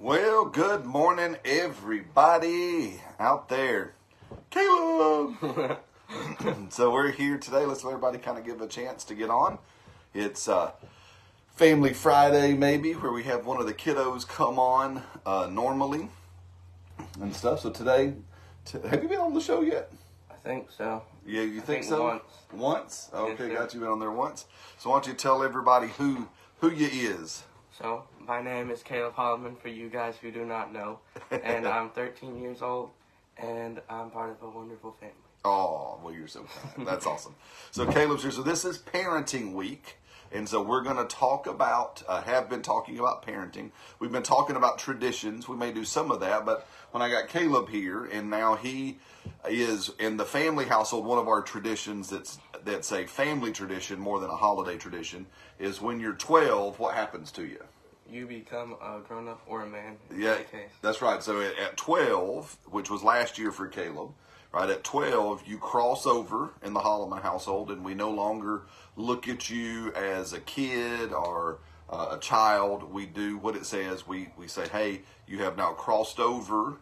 Well, good morning, everybody out there. Caleb! So we're here today. Let's let everybody kind of give a chance to get on. It's Family Friday, maybe, where we have one of the kiddos come on normally and stuff. So today, have you been on the show yet? I think so. Yeah, you think so? Once. Once? Okay, Yes, got you been on there once. So why don't you tell everybody who you is? So, my name is Caleb Holliman, for you guys who do not know, and I'm 13 years old, and I'm part of a wonderful family. Oh, well, you're so kind. That's awesome. So Caleb's here. So this is Parenting Week, and so we're going to talk about, have been talking about parenting. We've been talking about traditions. We may do some of that, but when I got Caleb here, and now he is in the family household, one of our traditions that's a family tradition more than a holiday tradition, is when you're 12, what happens to you? You become a grown-up or a man, in Yeah, my case. that's right. So at 12, which was last year for Caleb, right, at 12, you cross over in the Holliman household, and we no longer look at you as a kid or a child. We do what it says. We say, hey, you have now crossed over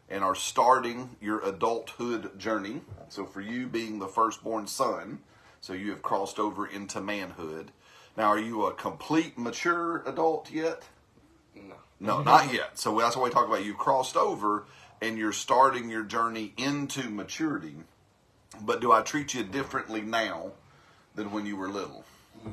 and are starting your adulthood journey. So for you being the firstborn son, so you have crossed over into manhood. Now, are you a complete mature adult yet? No. No, not yet. So that's what we talk about. You've crossed over and you're starting your journey into maturity. But do I treat you differently now than when you were little?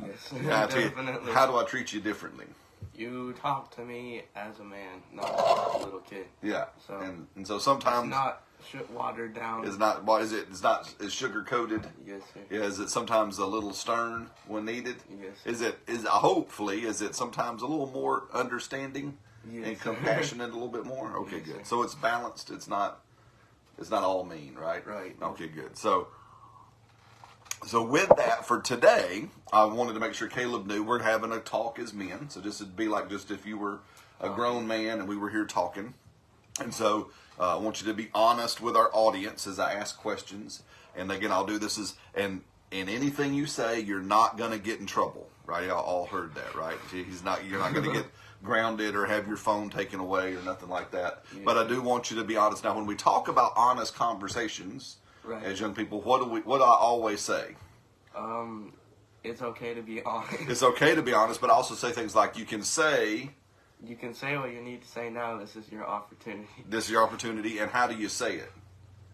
Yes, I tell you, definitely. how do I treat you differently? You talk to me as a man, not as a little kid. Yeah. So, and so sometimes it's not watered down. it's not, what is it? It's not as sugar coated. Yes, sir. Yeah, is it sometimes a little stern when needed? Yes. Hopefully, is it sometimes a little more understanding Yes, and sir. compassionate a little bit more? Okay, Yes, good. sir. So it's balanced. It's not all mean, right? Right. Okay, good. So with that, for today, I wanted to make sure Caleb knew we're having a talk as men. So this would be like just if you were a grown man and we were here talking. And so I want you to be honest with our audience as I ask questions. And again, I'll do this and anything you say, you're not going to get in trouble, right? Y'all all heard that, right? You're not going to get grounded or have your phone taken away or nothing like that. Yeah. But I do want you to be honest. Now, when we talk about honest conversations, Right. as young people, what do I always say? It's okay to be honest. It's okay to be honest, but I also say things like you can say, You can say what you need to say now. This is your opportunity. this is your opportunity, and how do you say it?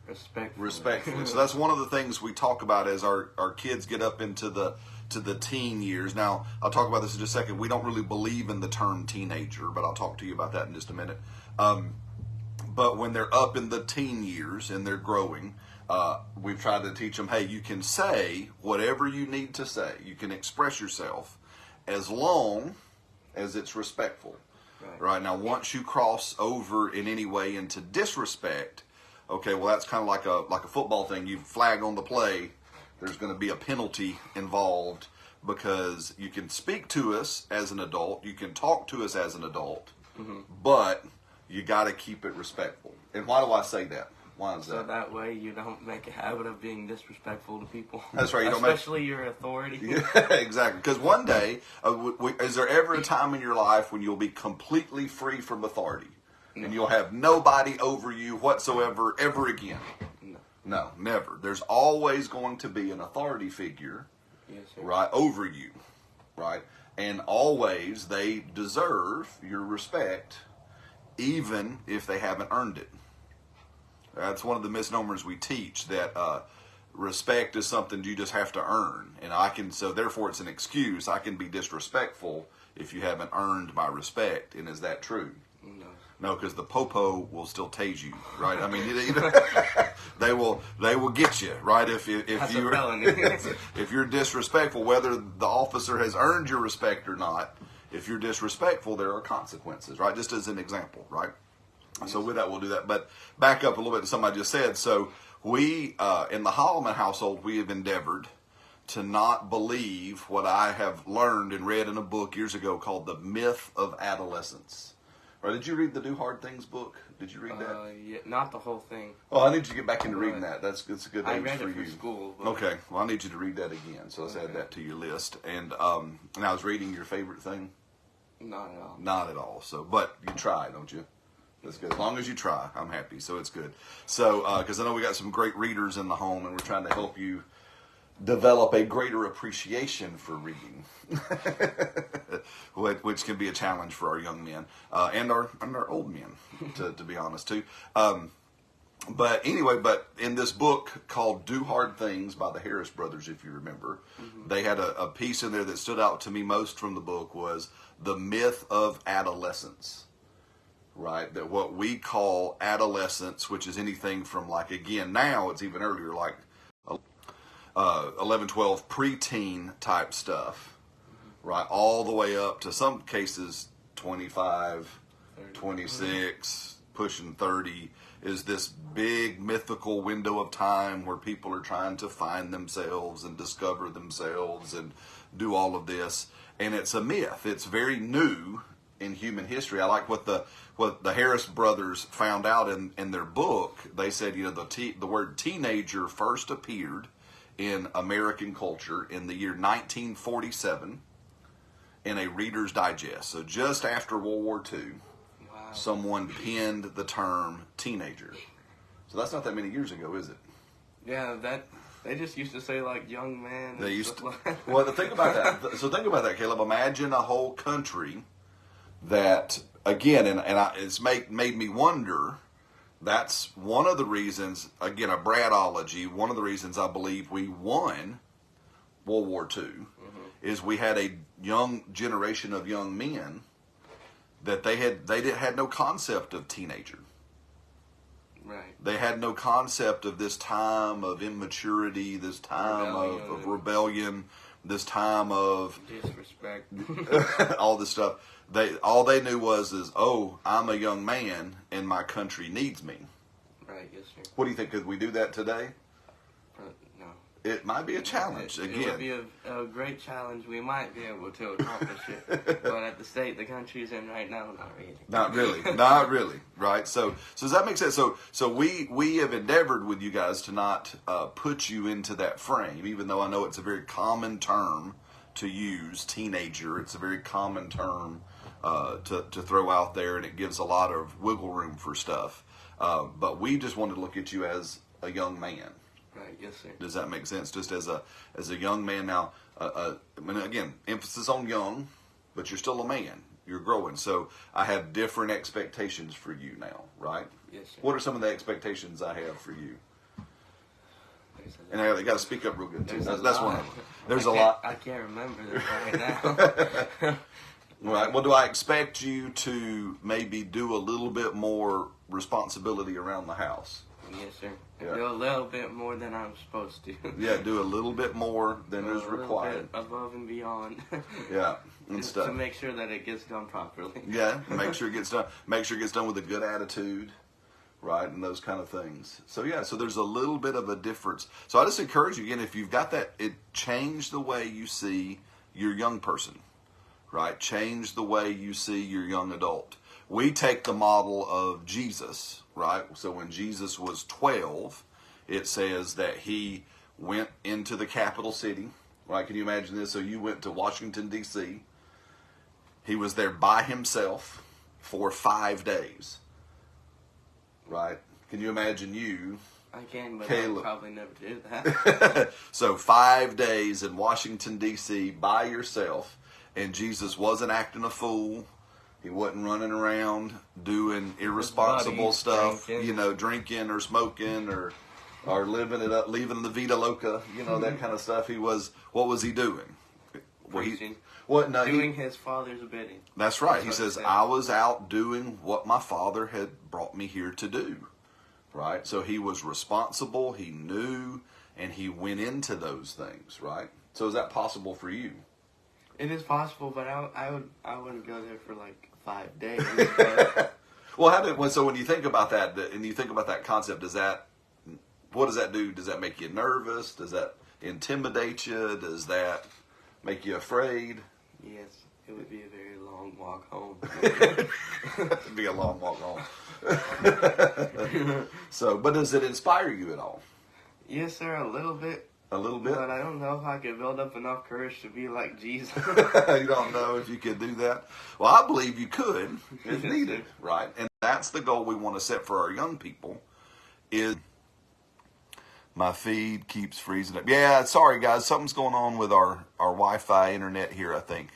Respectfully. Respectfully. So that's one of the things we talk about as our kids get up into the teen years. Now, I'll talk about this in just a second. We don't really believe in the term teenager, but I'll talk to you about that in just a minute. But when they're up in the teen years and they're growing, we've tried to teach them, hey, you can say whatever you need to say. You can express yourself as long as it's respectful. Right? Now, once you cross over in any way into disrespect, okay, well, that's kind of like a football thing. You flag on the play, there's going to be a penalty involved because you can speak to us as an adult, you can talk to us as an adult, but you got to keep it respectful. And why do I say that? Why is So that? that way you don't make a habit of being disrespectful to people. That's right. Especially your authority. Yeah, exactly. Because one day, is there ever a time in your life when you'll be completely free from authority? No. And you'll have nobody over you whatsoever ever again? No, never. There's always going to be an authority figure, Yes, sir. right, over you, right? And always they deserve your respect, even if they haven't earned it. That's one of the misnomers we teach, that respect is something you just have to earn. And so therefore it's an excuse. I can be disrespectful if you haven't earned my respect. And is that true? No. No, because the popo will still tase you, right? I mean, they will get you, right? If That's you a felony. if you're disrespectful, whether the officer has earned your respect or not, if you're disrespectful, there are consequences, right? Just as an example, right? So with that, we'll do that. But back up a little bit to something I just said. So we, in the Holliman household, we have endeavored to not believe what I have learned and read in a book years ago called The Myth of Adolescence. Right? Did you read the Do Hard Things book? Did you read that? Yeah, not the whole thing. Oh, I need you to get back into reading that. It's a good age I read for it for you. school. But Okay. Well, I need you to read that again. So let's add that to your list. And I was reading your favorite thing. Not at all. Not at all. So, but you try, don't you? That's good. As long as you try, I'm happy. So it's good. So, because I know we got some great readers in the home, and we're trying to help you develop a greater appreciation for reading, which can be a challenge for our young men and our old men, to be honest too. But anyway, in this book called "Do Hard Things" by the Harris Brothers, if you remember, they had a piece in there that stood out to me most from the book was the myth of adolescence. Right, that what we call adolescence, which is anything from like, again, now it's even earlier, like 11, 12, preteen type stuff, right, all the way up to some cases 25, 26, pushing 30, is this big mythical window of time where people are trying to find themselves and discover themselves and do all of this. And it's a myth. It's very new in human history. I like what the Harris brothers found out in their book. They said, the word teenager first appeared in American culture in the year 1947 in a Reader's Digest. So just after World War II, Wow. someone penned the term teenager. So that's not that many years ago, is it? Yeah, they just used to say like young man. They used to. Well, think about that. So think about that, Caleb. Imagine a whole country that, again, it's made me wonder. That's one of the reasons, again, a Bradology, one of the reasons I believe we won World War II is we had a young generation of young men that they had no concept of teenager. Right. They had no concept of this time of immaturity, this time of rebellion, this time of disrespect, all this stuff. All they knew was I'm a young man and my country needs me. Right. Yes, sir. What do you think? Could we do that today? No. It might be a challenge. It would be a great challenge. We might be able to accomplish it, but at the state the country's in right now, not really. Not really. Right. So does that make sense? So we have endeavored with you guys to not put you into that frame, even though I know it's a very common term to use, teenager. It's a very common term to throw out there, and it gives a lot of wiggle room for stuff. But we just wanted to look at you as a young man. Right, yes, sir. Does that make sense? Just as a young man now, I mean, again, emphasis on young, but you're still a man. You're growing. So I have different expectations for you now, right? Yes, sir. What are some of the expectations I have for you? And I got to speak up real good, too. That's one of them. There's a lot. I can't remember them right now. Right. Well, do I expect you to maybe do a little bit more responsibility around the house? Yes, sir. Yeah. Do a little bit more than I'm supposed to. Yeah, do a little bit more than is required. A little bit above and beyond. Yeah, and just stuff. to make sure that it gets done properly. Yeah, make sure it gets done. Make sure it gets done with a good attitude, right, and those kind of things. So yeah, so there's a little bit of a difference. So I just encourage you again, if you've got that, it change the way you see your young person, right? Change the way you see your young adult. We take the model of Jesus, right? So when Jesus was 12, it says that he went into the capital city, right? Can you imagine this? So you went to Washington, D.C. He was there by himself for 5 days, right? Can you imagine you? I can, but Caleb. I'll probably never do that. So 5 days in Washington, D.C. by yourself, and Jesus wasn't acting a fool. He wasn't running around doing irresponsible stuff, drinking or smoking or living it up, leaving the Vida Loca, that kind of stuff. What was he doing? Preaching. Doing his Father's bidding. That's right. He says, I was out doing what my Father had brought me here to do, right? So he was responsible, he knew, and he went into those things, right? So is that possible for you? It is possible, but I wouldn't go there for like 5 days. Well, so when you think about that, and you think about that concept, what does that do? Does that make you nervous? Does that intimidate you? Does that make you afraid? Yes, it would be a very long walk home. It'd be a long walk home. So, but does it inspire you at all? Yes, sir, a little bit. A little bit? But I don't know if I could build up enough courage to be like Jesus. You don't know if you could do that? Well, I believe you could if needed, right? And that's the goal we want to set for our young people is... My feed keeps freezing up. Yeah, sorry guys, something's going on with our Wi-Fi internet here, I think.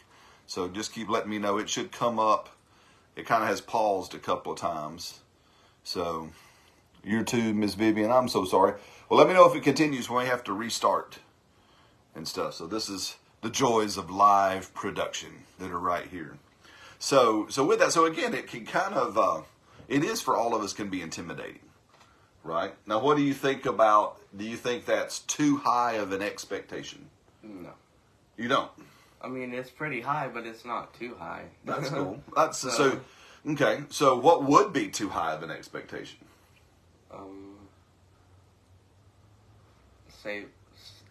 So just keep letting me know. It should come up. It kind of has paused a couple of times. So, you too, Miss Vivian, I'm so sorry. Well, let me know if it continues when we have to restart and stuff. So this is the joys of live production that are right here. So with that, so again, it can kind of, it is for all of us can be intimidating, right? Now, what do you think about, do you think that's too high of an expectation? No. You don't? I mean, it's pretty high, but it's not too high. That's cool. That's so okay. So what would be too high of an expectation? Say,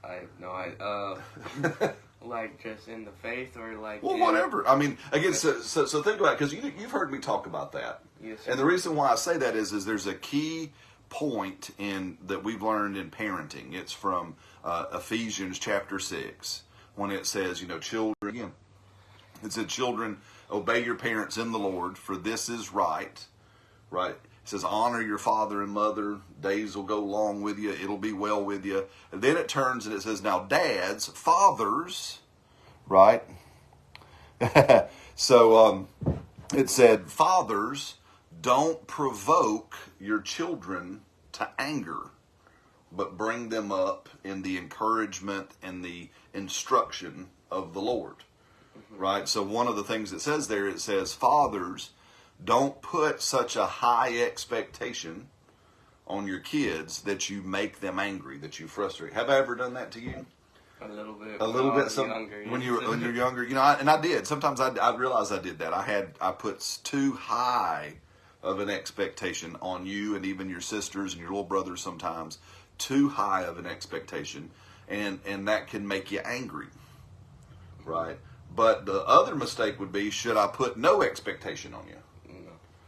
I have no idea. Like just in the faith or like... Well, whatever. I mean, again, so think about it, because you've heard me talk about that. Yes, sir. And the reason why I say that is there's a key point in that we've learned in parenting. It's from Ephesians chapter 6, when it says, children, again, it said, children, obey your parents in the Lord, for this is right, right? It says, honor your father and mother. Days will go long with you. It'll be well with you. And then it turns and it says, now dads, fathers, right? So it said, fathers, don't provoke your children to anger, but bring them up in the encouragement and the instruction of the Lord. Right? So one of the things it says there, it says, fathers, don't put such a high expectation on your kids that you make them angry, that you frustrate. Have I ever done that to you? A little bit. A little bit. Younger, when you're younger, and I did. Sometimes I realized I did that. I put too high of an expectation on you and even your sisters and your little brothers sometimes. Too high of an expectation, and that can make you angry, right? But the other mistake would be, should I put no expectation on you?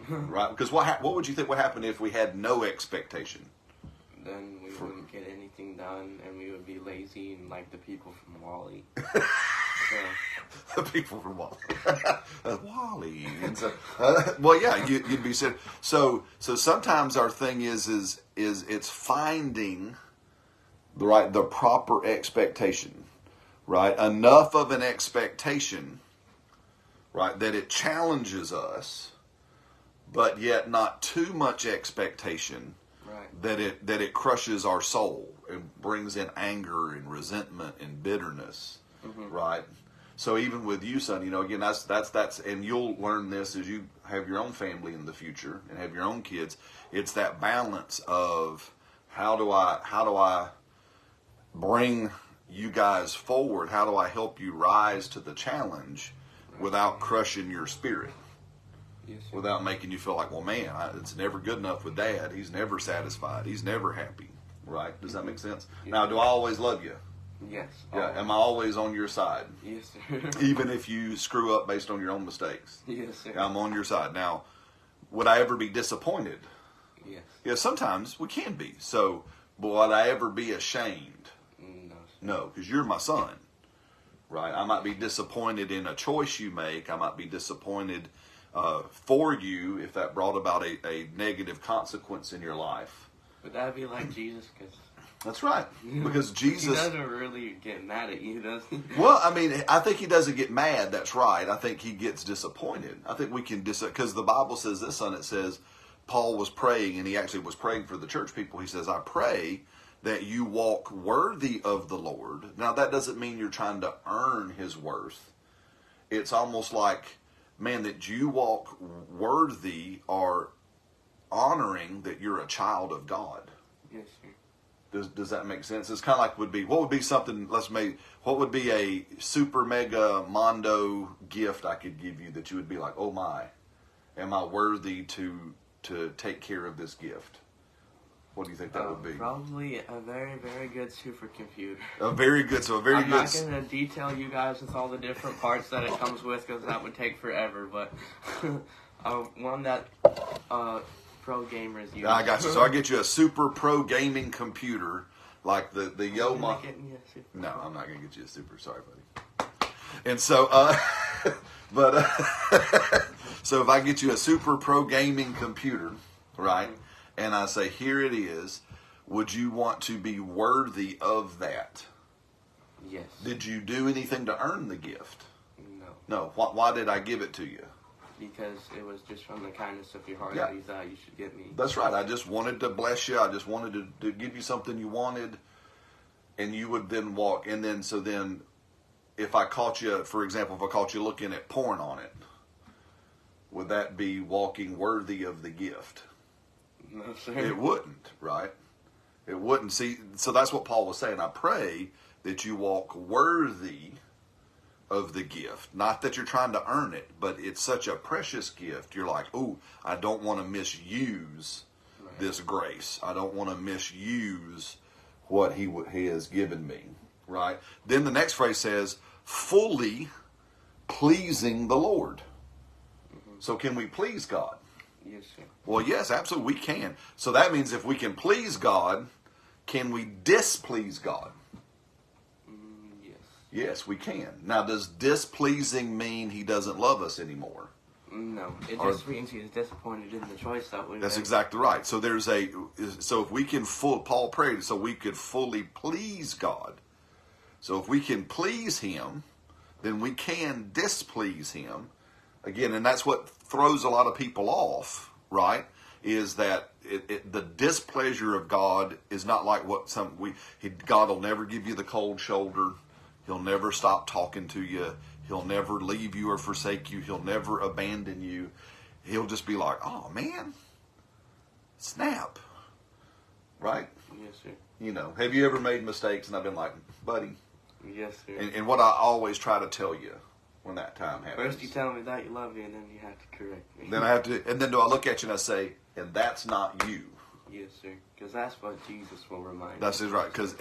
No. Right? Because what would you think would happen if we had no expectation? Then we wouldn't get anything done, and we would be lazy and like the people from Wall-E. The people from Wall-E. Wall-E. And so, well, yeah, you'd be said. So sometimes our thing is it's finding the proper expectation. Right? Enough of an expectation, right, that it challenges us, but yet not too much expectation, right, that it crushes our soul and brings in anger and resentment and bitterness, right? So even with you, son, again, that's, and you'll learn this as you have your own family in the future and have your own kids. It's that balance of how do I bring you guys forward? How do I help you rise to the challenge without crushing your spirit? Yes, without making you feel like, well, man, it's never good enough with Dad. He's never satisfied. He's never happy. Right? Does that make sense? Yes. Now, do I always love you? Yes. Yeah. Am I always on your side? Yes, sir. Even if you screw up based on your own mistakes? Yes, sir. I'm on your side. Now, would I ever be disappointed? Yes. Yeah, sometimes we can be. So, but would I ever be ashamed? No, because you're my son, right? I might be disappointed in a choice you make. I might be disappointed for you if that brought about a negative consequence in your life. Would that be like Jesus? Cause that's right, because Jesus... He doesn't really get mad at you, does he? Well, I mean, I think he doesn't get mad, that's right. I think he gets disappointed. I think we can... Because the Bible says this, son, it says, Paul was praying, and he actually was praying for the church people. He says, I pray that you walk worthy of the Lord. Now, that doesn't mean you're trying to earn his worth. It's almost like, man, that you walk worthy or honoring that you're a child of God. Yes, sir. Does that make sense? It's kind of like what would be something, what would be a super mega mondo gift I could give you that you would be like, oh my, am I worthy to take care of this gift? What do you think that would be? Probably a very, very good supercomputer. A very good, so a very I'm good... I'm not going to detail you guys with all the different parts that it comes with because that would take forever, but one that pro gamers use. I got you. So I get you a super pro gaming computer, Like the Yo Mama. No, I'm not going to get you a super. Sorry, buddy. And so, so if I get you a super pro gaming computer, right, and I say, here it is, would you want to be worthy of that? Yes. Did you do anything to earn the gift? No. No. Why did I give it to you? Because it was just from the kindness of your heart Yeah. that you thought you should get me. That's right. I just wanted to bless you. I just wanted to give you something you wanted, and you would then walk. And then, so then, if I caught you, for example, if I caught you looking at porn on it, would that be walking worthy of the gift? No, sir. It wouldn't, right? It wouldn't. See, so that's what Paul was saying. I pray that you walk worthy of the gift. Not that you're trying to earn it, but it's such a precious gift. You're like, oh, I don't want to misuse this grace. I don't want to misuse what he has given me, right? Then the next phrase says, fully pleasing the Lord. So can we please God? Yes, sir. Well, yes, absolutely, we can. So that means if we can please God, can we displease God? Yes. Yes, we can. Now, does displeasing mean he doesn't love us anymore? No, it just means he's disappointed in the choice that we made. That's exactly right. So so if we can Paul prayed so we could fully please God. So if we can please him, then we can displease him. Again, and that's what throws a lot of people off, right? Is that the displeasure of God is not like what God will never give you the cold shoulder. He'll never stop talking to you. He'll never leave you or forsake you. He'll never abandon you. He'll just be like, oh man, snap, right? Yes, sir. You know, have you ever made mistakes? And I've been like, buddy. Yes, sir. And what I always try to tell you when that time happens. First you tell me that you love me, and then you have to correct me. Then I have to, and then do I look at you and I say, and that's not you. Yes, sir. Because that's what Jesus will remind That's us. right. Because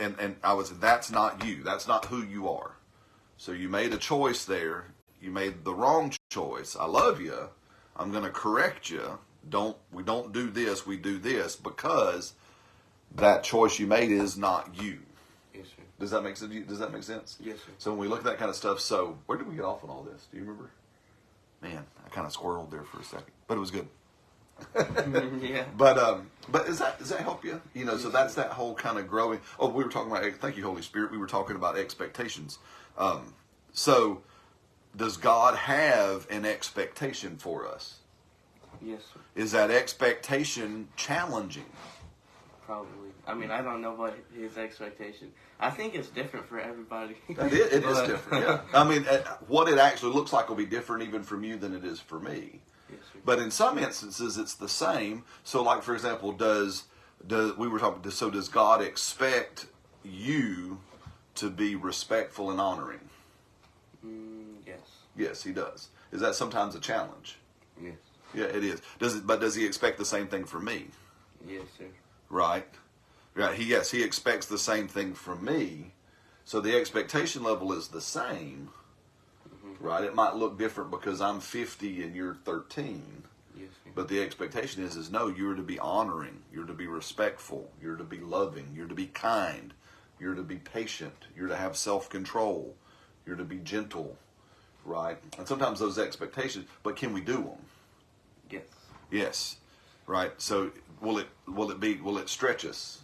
that's not you. That's not who you are. So you made a choice there. You made the wrong choice. I love you. I'm going to correct you. We don't do this. We do this because that choice you made is not you. Yes, sir. Does that make sense? Does that make sense? Yes, sir. So when we look at that kind of stuff, so where did we get off on all this? Do you remember? Man, I kind of squirreled there for a second, but it was good. Yeah. But does that help you? You know, so that's that whole kind of growing. Oh, we were talking about. Thank you, Holy Spirit. We were talking about expectations. So, does God have an expectation for us? Yes, sir. Is that expectation challenging? Probably. I mean, I don't know what his expectation. I think it's different for everybody. It is different. Yeah. I mean, what it actually looks like will be different even from you than it is for me. Yes, sir. But in some instances, it's the same. So, like for example, does God expect you to be respectful and honoring? Yes. Yes, he does. Is that sometimes a challenge? Yes. Yeah, it is. Does he expect the same thing from me? Yes, sir. Right. Right. He expects the same thing from me. So the expectation level is the same. Right. It might look different because I'm 50 and you're 13. Yes, sir. But the expectation is no, you're to be honoring, you're to be respectful, you're to be loving, you're to be kind, you're to be patient, you're to have self-control, you're to be gentle, right? And sometimes those expectations, but can we do them? Yes. Yes, right? So will it stretch us?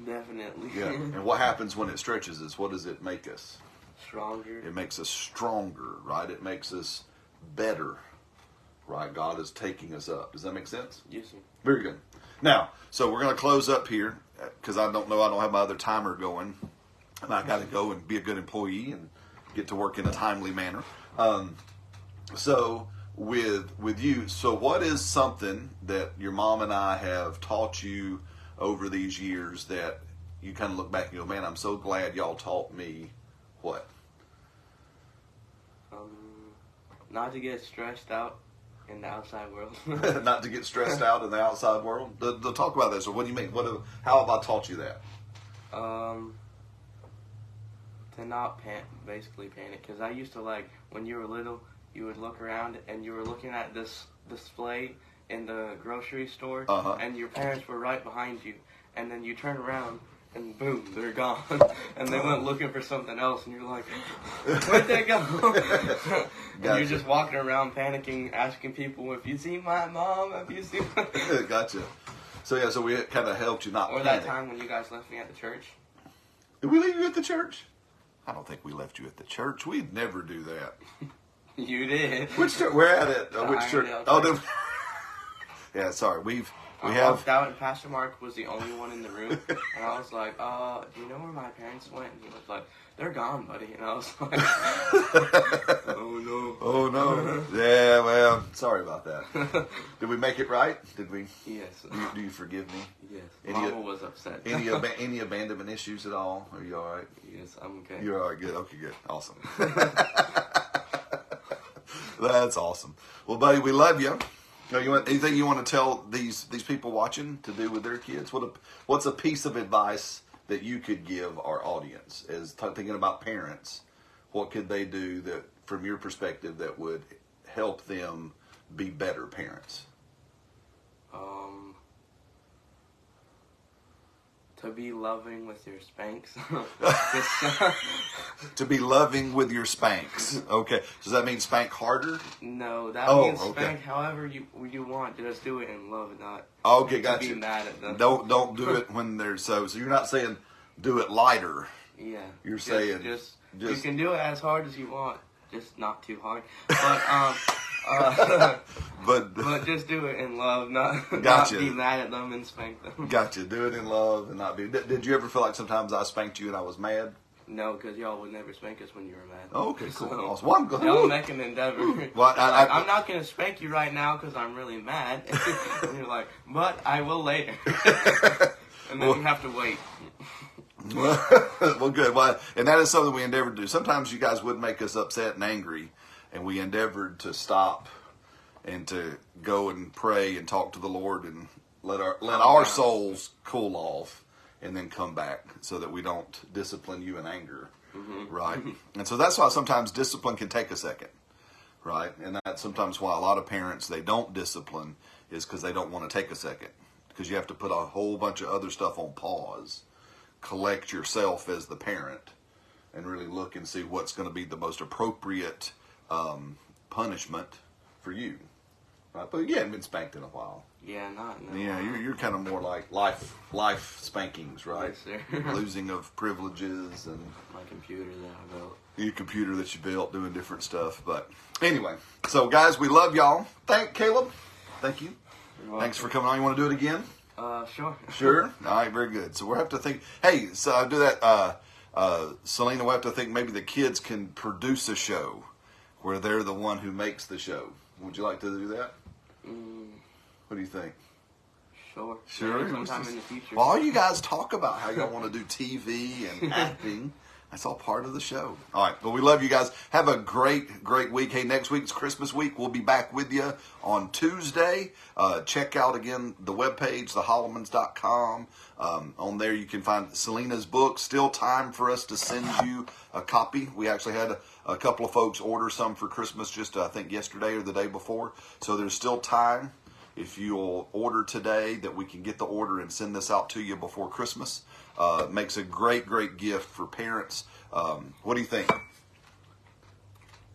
Definitely. Yeah. And what happens when it stretches us? What does it make us? Stronger. It makes us stronger, right? It makes us better, right? God is taking us up. Does that make sense? Yes, sir. Very good. Now, so we're going to close up here because I don't have my other timer going, and I got to go and be a good employee and get to work in a timely manner. So with you, so what is something that your mom and I have taught you over these years that you kind of look back and go, man, I'm so glad y'all taught me what? Not to get stressed out in the outside world. Not to get stressed out in the outside world? To talk about that. So what do you mean? How have I taught you that? To not basically panic. Because I used to, like, when you were little, you would look around and you were looking at this display in the grocery store, and your parents were right behind you. And then you turn around and boom, they're gone. And they went looking for something else, and you're like, where'd they go? And Gotcha. you're just walking around panicking, asking people, have you seen my mom? Have you seen my... Gotcha. So yeah, so we kind of helped you not Or panic. that time when you guys left me at the church. Did we leave you at the church? I don't think we left you at the church. We'd never do that. You did. Which church? We're at it. Which church? Irondale Oh, Church. yeah. Sorry, we I have. walked out and Pastor Mark was the only one in the room. And I was like, do you know where my parents went? And he was like, they're gone, buddy. And I was like, oh no. Oh no. Yeah. Well, sorry about that. Did we make it right? Did we? Yes. Do you forgive me? Yes. Any- Mama was upset. Any abandonment issues at all? Are you all right? Yes, I'm okay. You're all right. Good. Okay. Good. Awesome. That's awesome. Well, buddy, we love you. Anything you want to tell these people watching to do with their kids? What's a piece of advice that you could give our audience as thinking about parents? What could they do that, from your perspective, that would help them be better parents? To be loving with your spanks. To be loving with your spanks. Okay. Does that mean spank harder? No, that Oh, means okay. spank however you want. Just do it in love and not Okay, to gotcha. be mad at them. Don't do it when they're so you're not saying do it lighter. Yeah. You're saying just just- you can do it as hard as you want, just not too hard. But but just do it in love, not Gotcha. be mad at them and spank them. Gotcha. Do it in love and not be. Did you ever feel like sometimes I spanked you and I was mad? No, because y'all would never spank us when you were mad. Oh, okay, cool. So, Awesome. Well, I'm glad. y'all make an endeavor. Well, I'm not going to spank you right now because I'm really mad. And you're like, but I will later. And then you have to wait. Well, good. Well, and that is something we endeavored to do. Sometimes you guys would make us upset and angry, and we endeavored to stop and to go and pray and talk to the Lord and let our souls cool off and then come back so that we don't discipline you in anger, right? And so that's why sometimes discipline can take a second, right? And that's sometimes why a lot of parents, they don't discipline is because they don't want to take a second, because you have to put a whole bunch of other stuff on pause, collect yourself as the parent, and really look and see what's going to be the most appropriate punishment for you. Right? But you haven't been spanked in a while. Yeah, no. Yeah, you're kind of more like life spankings, right? Yes, sir. Losing of privileges and My computer that I built. your computer that you built, doing different stuff. But anyway, so guys, we love y'all. Caleb. Thank you. Thanks for coming on. You want to do it again? Sure. Sure. All right, very good. So we'll have to think. Hey, so I do that. Selena, we'll have to think maybe the kids can produce a show where they're the one who makes the show. Would you like to do that? What do you think? Sure. Sure. Maybe sometime in the future. Well, all you guys talk about how y'all want to do TV and acting. That's all part of the show. All right. Well, we love you guys. Have a great, great week. Hey, next week's Christmas week. We'll be back with you on Tuesday. Check out, again, the webpage, thehollimans.com. On there, you can find Selena's book. Still time for us to send you a copy. We actually had a couple of folks order some for Christmas just, I think, yesterday or the day before. So there's still time. If you'll order today, that we can get the order and send this out to you before Christmas. Makes a great, great gift for parents. What do you think?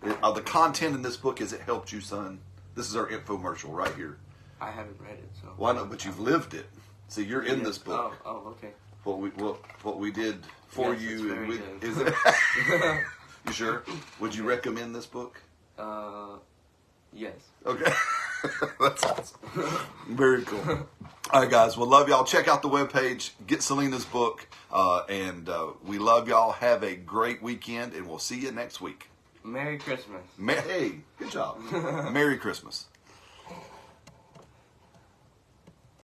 The content in this book, has it helped you, son? This is our infomercial right here. I haven't read it, so. Well, I know, but you've lived it. See, you're in Yeah. this book. Oh, okay. What we did for Yes, it's you. very good. Is it? You sure? Would you recommend this book? Yes. Okay. That's awesome. Very cool. All right, guys. Well, love y'all. Check out the webpage. Get Selena's book. And we love y'all. Have a great weekend, and we'll see you next week. Merry Christmas. Hey, good job. Merry Christmas.